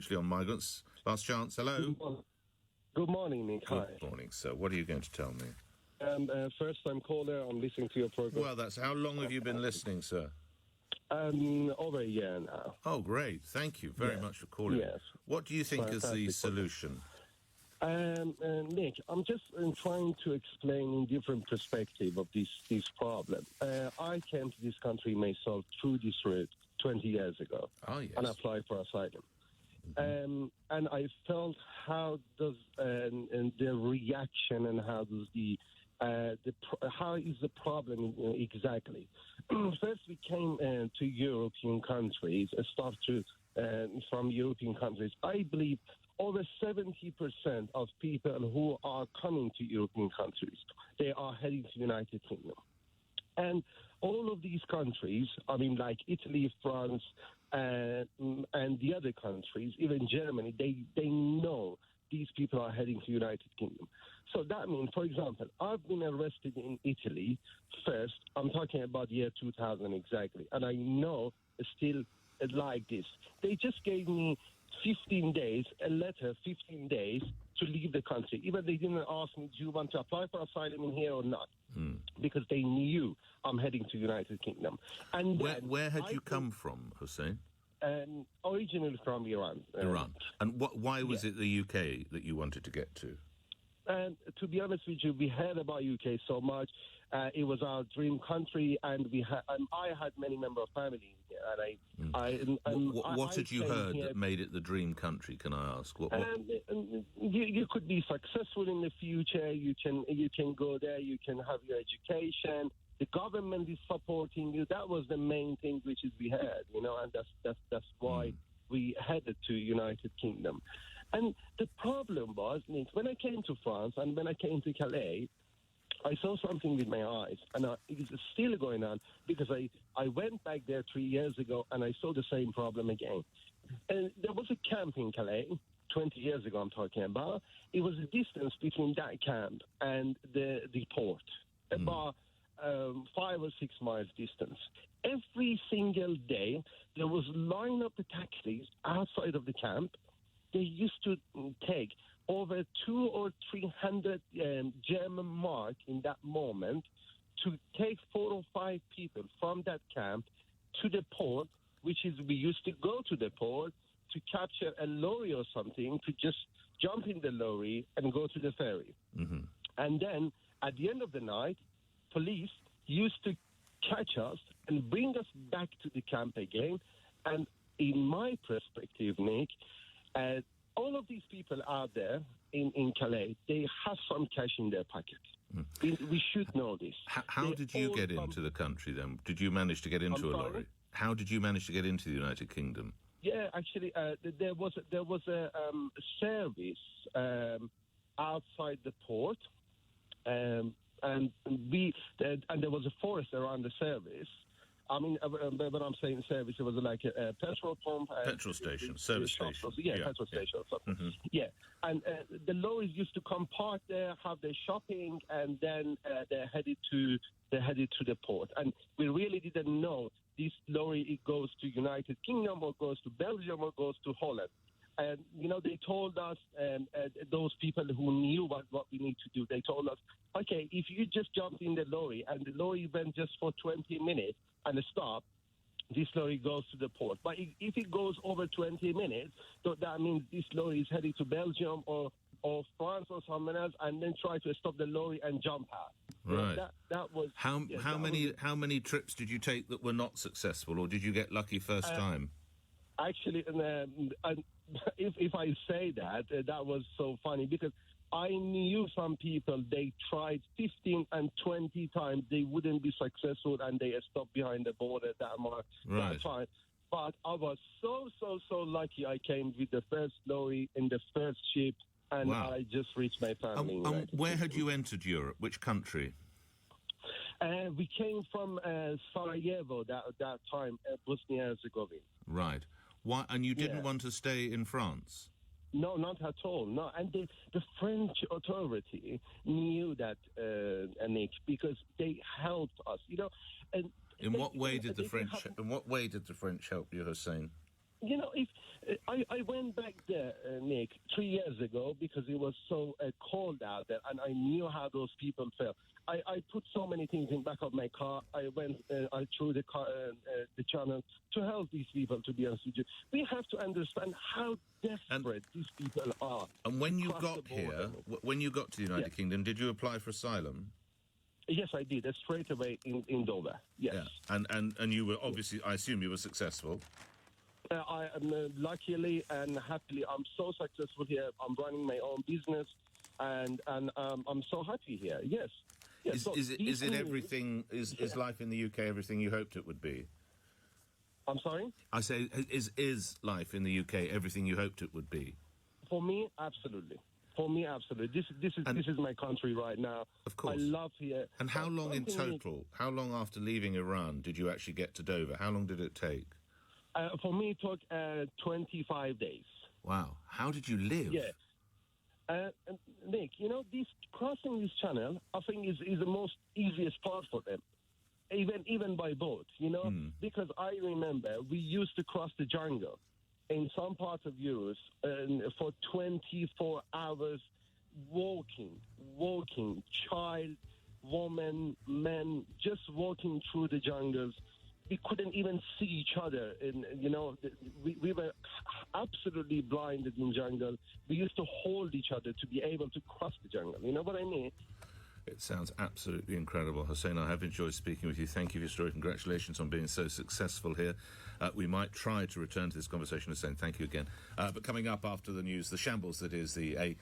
Actually, on migrants. Last chance. Hello. Good morning, Nick. Hi. Good morning, sir. What are you going to tell me? First-time caller. I'm listening to your program. Well, that's how long have you been listening, sir? Over a year now. Oh, great. Thank you very much for calling. Yes. What do you think is the solution? Nick, I'm just trying to explain in different perspective of this problem. I came to this country myself through this route 20 years ago. Oh, yes. And applied for asylum. And I felt how does the reaction and how does how is the problem exactly? First, we came to European countries, from European countries. I believe over 70% of people who are coming to European countries, they are heading to the United Kingdom. And all of these countries, I mean, like Italy, France, and the other countries, even Germany, they know these people are heading to the United Kingdom. So that means, for example, I've been arrested in Italy first. I'm talking about the year 2000 exactly. And I know it's still like this. They just gave me 15 days to leave the country. Even they didn't ask me, do you want to apply for asylum in here or not? Because they knew I'm heading to the United Kingdom. And where had you come from, Hussein? Originally from Iran. Iran. And why was it the UK that you wanted to get to? And to be honest with you, we heard about UK so much. It was our dream country, and I had many members of family in here. What had you heard that made it the dream country? Can I ask? You could be successful in the future. You can go there. You can have your education. The government is supporting you. That was the main thing which is we had, and that's why we headed to United Kingdom. And the problem was, Nick, when I came to France and when I came to Calais, I saw something with my eyes, and it's still going on because I went back there 3 years ago and I saw the same problem again. And there was a camp in Calais 20 years ago I'm talking about. It was a distance between that camp and the port, about 5 or 6 miles distance. Every single day there was a line of the taxis outside of the camp. They used to take over 200 or 300 German mark in that moment to take 4 or 5 people from that camp to the port, which is we used to go to the port to capture a lorry or something, to just jump in the lorry and go to the ferry. And then at the end of the night, police used to catch us and bring us back to the camp again. And in my perspective, Nick, all of these people out there in Calais, they have some cash in their pockets. We should know this. How did you get into the country then? Did you manage to get into a lorry? How did you manage to get into the United Kingdom? Yeah, actually, there was a service outside the port, and there was a forest around the service. I mean, when I'm saying service, it was like a petrol pump. Petrol station, service station. Yeah, petrol station or something. Yeah, and the lorries used to come park there, have their shopping, and then they headed to the port. And we really didn't know this lorry, it goes to United Kingdom or goes to Belgium or goes to Holland. And, they told us, those people who knew what we need to do, they told us, okay, if you just jump in the lorry and the lorry went just for 20 minutes and stop, this lorry goes to the port. But if it goes over 20 minutes, so that means this lorry is heading to Belgium or France or somewhere else, and then try to stop the lorry and jump out. Right. That was how many trips did you take that were not successful, or did you get lucky first time? Actually, if I say that was so funny because I knew some people, they tried 15 and 20 times. They wouldn't be successful, and they stopped behind the border that time. But I was so lucky I came with the first lorry in the first ship, and I just reached my family. Where had you entered Europe? Which country? We came from Sarajevo that time, Bosnia-Herzegovina. Right. Why? And you didn't want to stay in France? No, not at all. No, and the French authority knew that, Nick, because they helped us. And in what way did the French? In what way did the French help you, Hussein? You know, if I went back there, Nick, 3 years ago because it was so cold out there, and I knew how those people felt. I put so many things in back of my car. I went, I threw the car, the channel to help these people. To be honest with you, we have to understand how desperate these people are. And when you got here, when you got to the United Kingdom, did you apply for asylum? Yes, I did. Straight away in Dover. Yes. Yeah. And you were obviously, I assume you were successful. I am luckily and happily, I'm so successful here. I'm running my own business, and I'm so happy here. Yes. Yes. Is it everything? Is life in the UK everything you hoped it would be? I'm sorry? I say, is life in the UK everything you hoped it would be? For me, absolutely. For me, absolutely. This is my country right now. Of course. I love here. And how long in total? How long after leaving Iran did you actually get to Dover? How long did it take? For me, it took 25 days. Wow. How did you live? Yeah. Nick, you know, crossing this channel, I think is the most easiest part for them, even by boat, you know, because I remember we used to cross the jungle in some parts of Europe for 24 hours, walking, child, woman, men, just walking through the jungles. We couldn't even see each other, and you know, we were absolutely blinded in jungle. We used to hold each other to be able to cross the jungle. You know what I mean? It sounds absolutely incredible. Hussein, I have enjoyed speaking with you. Thank you for your story. Congratulations on being so successful here. We might try to return to this conversation, Hussein. Thank you again. But coming up after the news, the shambles that is the